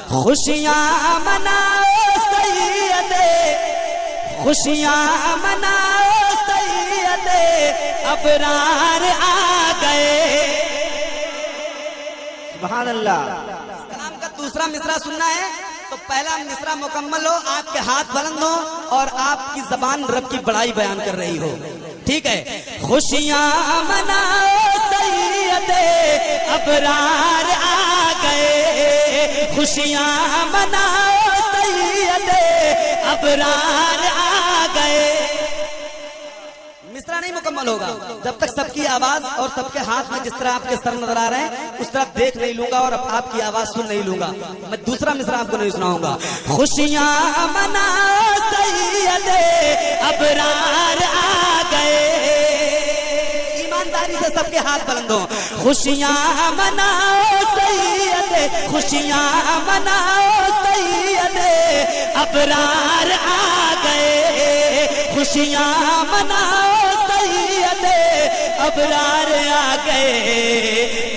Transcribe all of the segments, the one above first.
खुशियाँ मनाओ सैयदे, खुशियाँ मनाओ सैयदे, अबरार आ गए। सुभान अल्लाह। कलाम का दूसरा मिसरा सुनना है तो पहला मिसरा मुकम्मल हो, आपके हाथ बुलंद हो और आपकी जबान रब की बड़ाई बयान कर रही हो। ठीक है। खुशियाँ मनाओ सैयदे, अबरार आ गए। खुशियाँ मनाओ सैयदे, अबरार आ गए। मिसरा नहीं मुकम्मल होगा जब तक सबकी आवाज और सबके हाथ में जिस तरह आपके सर नजर आ रहे हैं उस तरफ देख नहीं लूंगा और आपकी आवाज सुन नहीं लूंगा। मैं दूसरा मिसरा आपको नहीं सुनाऊंगा। खुशियाँ मनाओ सैयदे, अबरार आ गए। ईमानदारी से सबके हाथ बुलंद हो। खुशियाँ मनाओ सैयदे, खुशियाँ मनाओ सैयदे, अबरार आ गए। खुशियाँ मनाओ सैयदे, अबरार आ गए।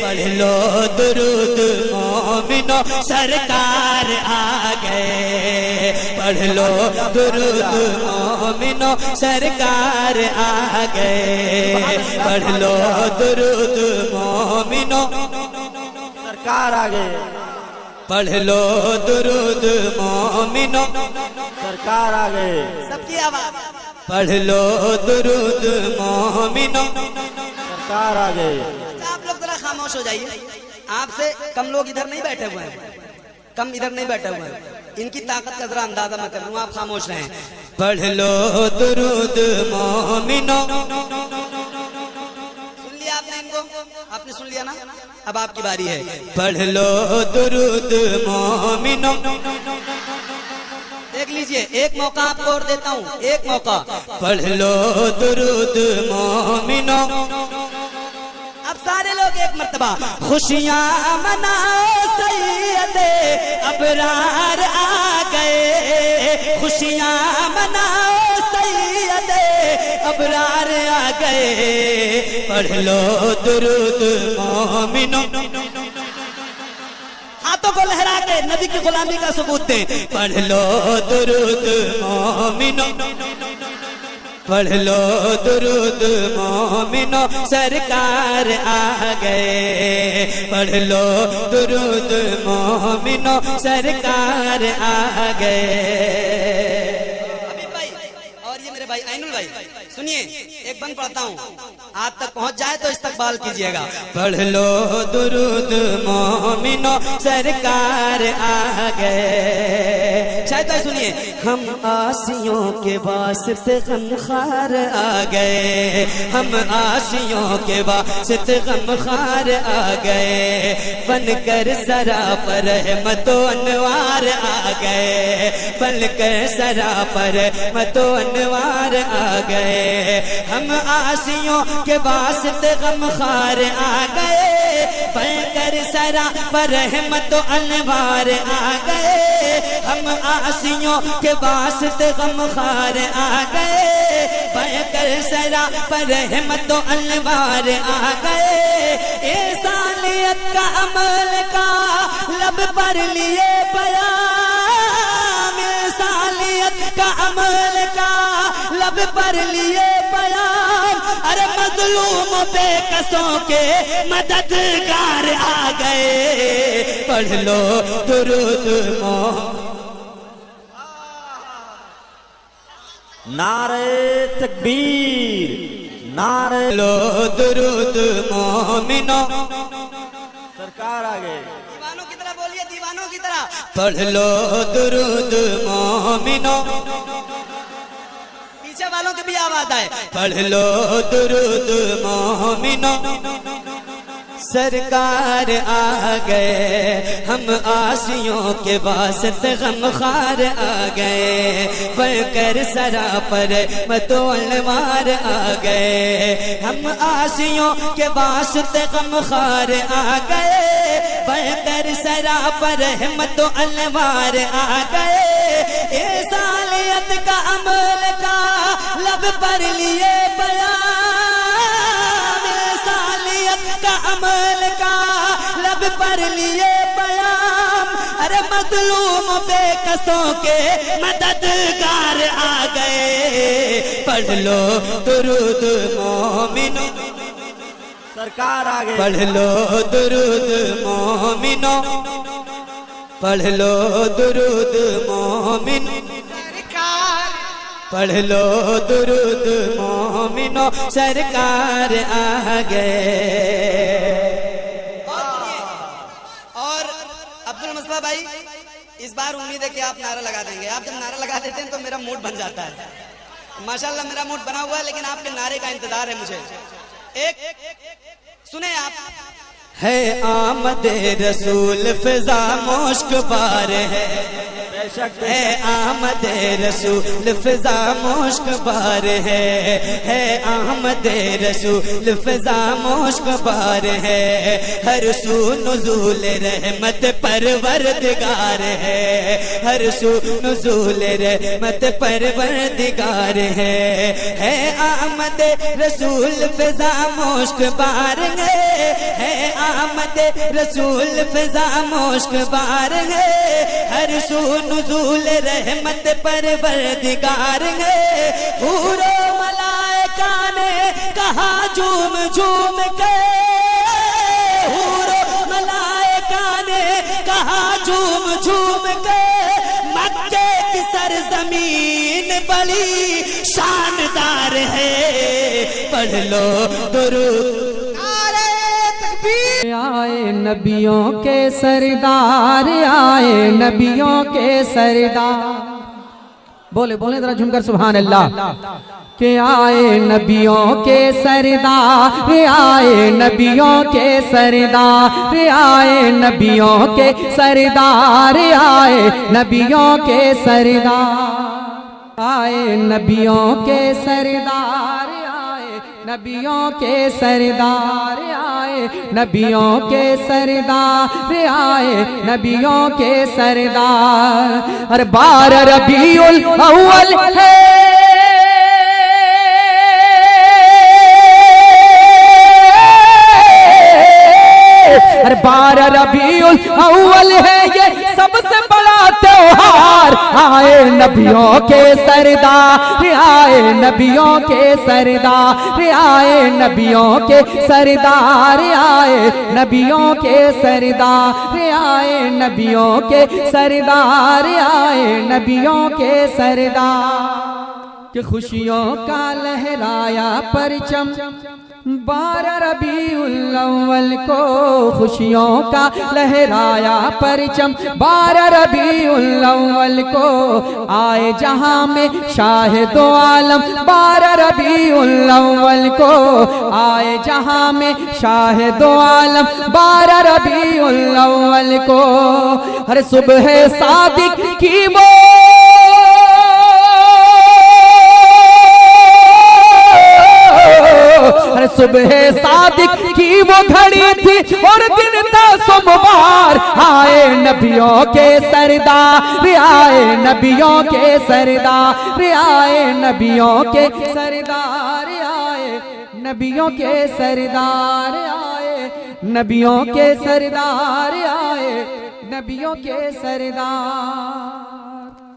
पढ़ लो दुरूद मोमिनो, सरकार आ गए। पढ़ लो दुरूद मोमिनो, सरकार आ गए। पढ़ लो दुरूद मोमिनो, सरकार आ गए। पढ़ लो दुरूद मोमिनो, सरकार आ गए। सबकी आवाज। पढ़ लो दुरूद मोमिनो, सरकार आ गए। आप लोग जरा खामोश हो जाइए। आपसे कम लोग इधर नहीं बैठे हुए हैं, कम इधर नहीं बैठे हुए हैं। इनकी ताकत का जरा अंदाजा मैं कर लूँ, आप खामोश रहें। पढ़ लो दुरूद मोमिनो। सुन लिया आपने इनको? आपने सुन लिया ना? अब आपकी बारी है। पढ़ लो दुरूद मोमिनो। देख लीजिए, एक मौका आपको और देता हूँ, एक मौका। पढ़ लो दुरूद मोमिनो। अब सारे लोग एक मर्तबा। खुशियाँ मनाओ सैयदे, अबरार आ गए। खुशियाँ मनाओ सैयदे, अबरार आ गए। पढ़ लो दुरूद मोमिनो। हाथों को लहरा के नबी की गुलामी का सबूत दें। पढ़ लो दुरूद मोमिनो, पढ़ लो दुरूद मोमिनो, सरकार आ गए। पढ़ लो दुरूद मोमिनो, सरकार आ गए। अभी भाई और ये मेरे भाई ऐनुल भाई सुनिए, एक बंद पढ़ता हूँ, आप तक पहुंच जाए तो इस्तकबाल कीजिएगा। पढ़ लो दुरूद मोमिनो, सरकार आ गए। शायद भाई सुनिए। हम आसियों के वास्ते गमखार आ गए। हम आसियों के वास्ते गमखार आ गए। बनकर सरापर रहमतो अनवार आ गए। बनकर सरापर रहमतो अनवार आ गए। हम आसियों के वास्ते गमखार आ गए। बनकर सरापर रहमतो अनवार आ गए। हम आसियों के वास्ते गमखार आ गए। बनकर सरापर रहमतो अनवार आ गए। इंसानियत का अमल का लब पर लिए बयान। इंसानियत का अमल का लब पर लिए बयान। अरे मजलूम बेकसों के मददगार आ गए। पढ़ लो दुरूद मोमिनो। नारे तकबीर, नारे लो दुरूद मोमिनो। सरकार आ गए। दीवानों की तरह बोलिए, दीवानों की तरह। पढ़ लो दुरूद मोमिनो। पीछे वालों की भी आवाज आए। पढ़ लो दुरूद मोमिनो, सरकार आ गए। हम आसियों के वास्ते गमखार आ गए। बनकर सरापर रहमतो अनवार आ गए। हम आसियों के वास्ते गमखार आ गए। बनकर सरापर रहमतो अनवार आ गए। इंसानियत का अमल का लब पर लिए बयान। इंसानियत का अमल का लब पर लिए बयान। अरे मजलूम बेकसों के मददगार आ गए। पढ़ लो दुरूद मोमिनो, सरकार आ गई। पढ़ लो दुरूद मोमिनो, पढ़ लो दुरूद मोमिन, पढ़ लो दुरूद मोमिनो, सरकार आ गए। और अब्दुल मुस्तफा भाई, इस बार उम्मीद है कि आप नारा लगा देंगे। आप जब नारा लगा देते हैं तो मेरा मूड बन जाता है। माशाल्लाह मेरा मूड बना हुआ है, लेकिन आपके नारे का इंतजार है मुझे। एक सुने आप। है आमद रसूल फिजा मुश्क बार है आमद रसूल फिजा मुश्क बार है आमद रसूल फिजा मुश्क बार है। हर सू नुज़ूल रहमत परवरदिगार है, हर सू नुज़ूल रहमत परवरदिगार है आमद रसूल फिजा मुश्क बार है आमद रसूल फिजा मुश्क बार है। हर सू नुज़ूल रहमत परवरदिगार है। हूरो मलाइका ने कहा झूम झूम के, हूरो मलाइका ने कहा झूम झूम के, मक्के की सरजमीन बड़ी शानदार है। पढ़ लो दुरूद। आए नबियों के सरदार, आए नबियों के सरदार। बोले बोले जरा झुमकर सुभान अल्लाह। के आए नबियों के सरदार, आए नबियों के सरदार, आए नबियों के सरदार, आए नबियों के सरदार, आए नबियों के सरदार, नबियों के सरदार, आए नबियों के सरदार, आए नबियों के सरदार। हर 12 रबीउल अव्वल है, हर 12 रबीउल अव्वल है ये सबसे बड़ा त्योहार। आए नबियों के सरदार, आए नबियों के सरदार, आए नबियों के सरदार, आए नबियों के सरदार, आए नबियों के सरदार, आए नबियों के सरदार। कि खुशियों का लहराया परचम 12 रबीउल अव्वल को, खुशियों का लहराया परचम 12 रबीउल अव्वल को। आए जहां में शाहिदो आलम 12 रबीउल अव्वल को, आए जहां में शाहिदो आलम 12 रबीउल अव्वल को। हर सुबह सादिक की वो सुबह सादिक की वो घड़ी थी और दिन था सोमवार। आए नबियों के सरदार, आए नबियों के सरदार, आए नबियों के सरदार, आए नबियों के सरदार, आए नबियों के सरदार, आए नबियों के सरदार।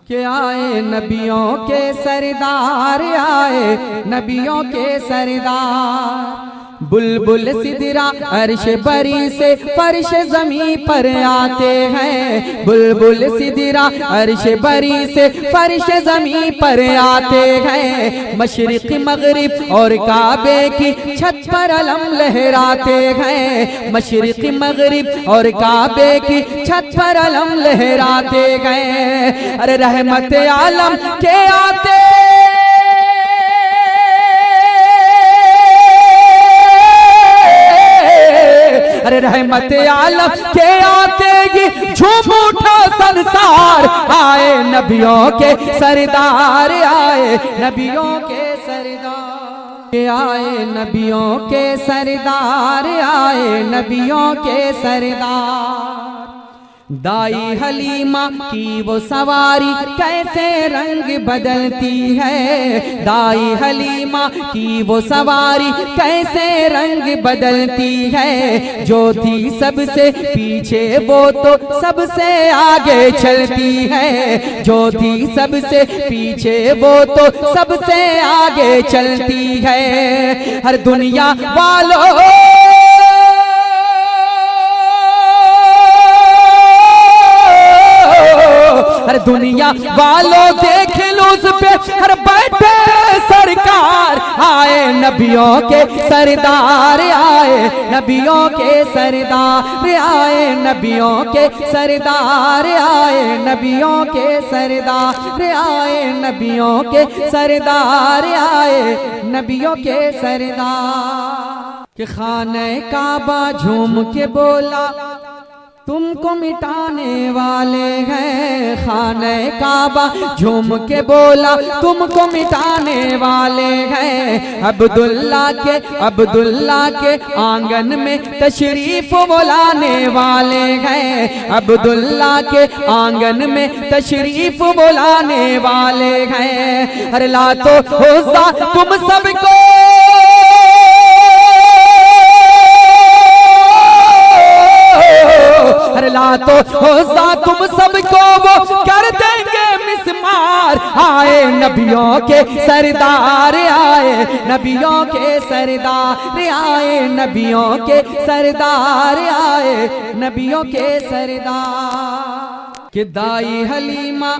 के आए नबियों के सरदार, आए नबियों के सरदार। बुलबुल सिदरा अर्श बरी से फर्श जमी पर आते हैं, बुलबुल सिदरा अर्श बरी से फर्श जमी पर आते हैं। मशरिक मगरिब और काबे की छत पर अलम लहराते हैं, मशरिक मगरिब और काबे की छत पर अलम लहराते हैं। अरे रहमत आलम के आते अरे रहमत आलम के आते ही झूम उठा संसार। आए नबियों के सरदार, आए नबियों के सरदार, आए नबियों के सरदार, आए नबियों के सरदार। दाई हलीमा की वो सवारी कैसे रंग बदलती है, दाई हलीमा की वो सवारी कैसे रंग बदलती है। जो थी सबसे पीछे वो तो सबसे आगे चलती है, जो थी सबसे पीछे वो तो सबसे आगे चलती है। हर दुनिया वालों हर दुनिया वालों देख लो उस पे हर बैठे सरकार। आए नबियों के सरदार, आए नबियों के सरदार, आए नबियों के सरदार, आए नबियों के सरदार, आए नबियों के सरदार, आए नबियों के सरदार। कि खाने काबा झूम के बोला तुमको मिटाने वाले हैं, खाने काबा झूम के बोला तुमको मिटाने वाले हैं। अब्दुल्ला के आंगन में तशरीफ वो लाने वाले हैं, अब्दुल्ला के आंगन में तशरीफ वो लाने वाले हैं। अरे लातो होसा तुम सबको हर लातो होसा तुम सबको वो कर देंगे मिसमार। आए नबियों के सरदार, आए नबियों के सरदार, आए नबियों के सरदार, आए नबियों के सरदार। कि दाई हलीमा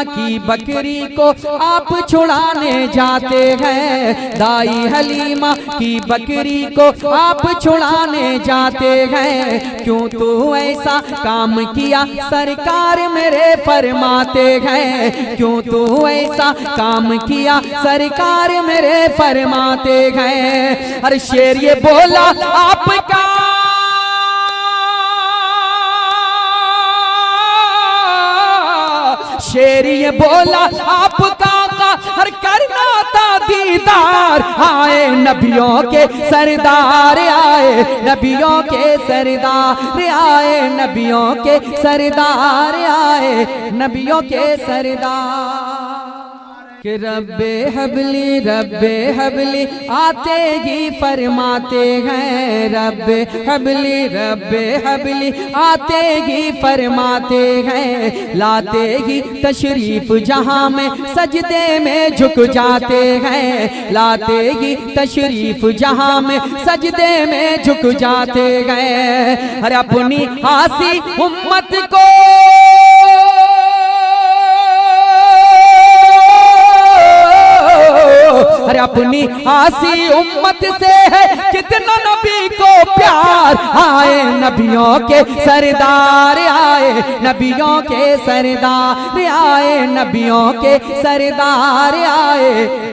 की बकरी को आप छुड़ाने जाते हैं, दाई हलीमा की बकरी को आप छुड़ाने जाते हैं। क्यों तू ऐसा काम किया सरकार मेरे फरमाते हैं, क्यों तू ऐसा काम किया सरकार मेरे फरमाते हैं। हर शेर ये बोला आपका शेर ये बोला आपका हर करना था दीदार। आए नबियों के सरदार, आए नबियों के सरदार, आए नबियों के सरदार, आए नबियों के सरदार। कि रब्बे हबली आते ही फरमाते हैं, रब्बे हबली आते ही फरमाते हैं। लाते ही तशरीफ जहां में सजदे में झुक जाते हैं, लाते ही तशरीफ जहां में सजदे में झुक जाते हैं। अरे अपनी आसी उम्मत को अरे अपनी आसी उम्मत से है कितना नबी को प्यार। आए नबियों के सरदार, आए नबियों के सरदार, आए नबियों के सरदार, आए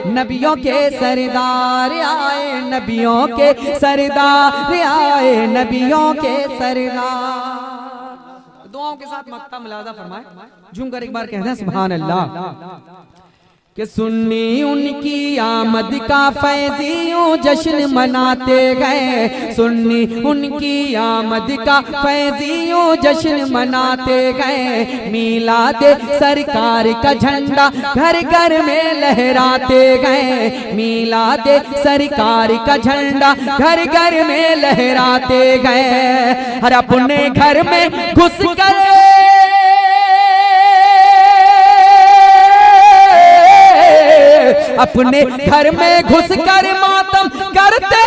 नबियों के सरदार, आए नबियों के सरदार, आए नबियों के सरदार। दुआओं के साथ मक्ता मुलाजा फरमाए, झूम कर एक बार कहते हैं सुभान अल्लाह। कि सुन्नी उनकी आमद का फैज़ियों जश्न मनाते गए, सुन्नी उनकी आमद का फैज़ियों जश्न मनाते गए। मीलाद सरकार का झंडा घर घर में लहराते गए, मीलाद सरकार का झंडा घर घर में लहराते गए। हर अपने घर में घुस कर अपने घर में घुसकर मातम करते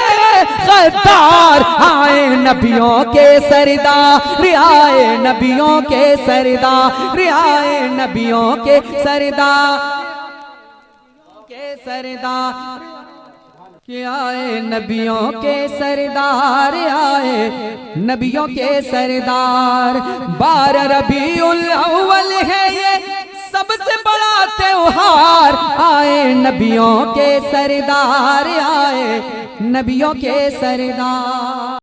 गद्दार। आए नबियों के सरदार, आए नबियों के सरदार, आए नबियों के सरदार, के सरदार, कि आए नबियों के सरदार, आए नबियों के सरदार। 12 रबीउल अव्वल है ये सबसे बड़ा त्योहार। आए नबियों के सरदार, आए नबियों के सरदार।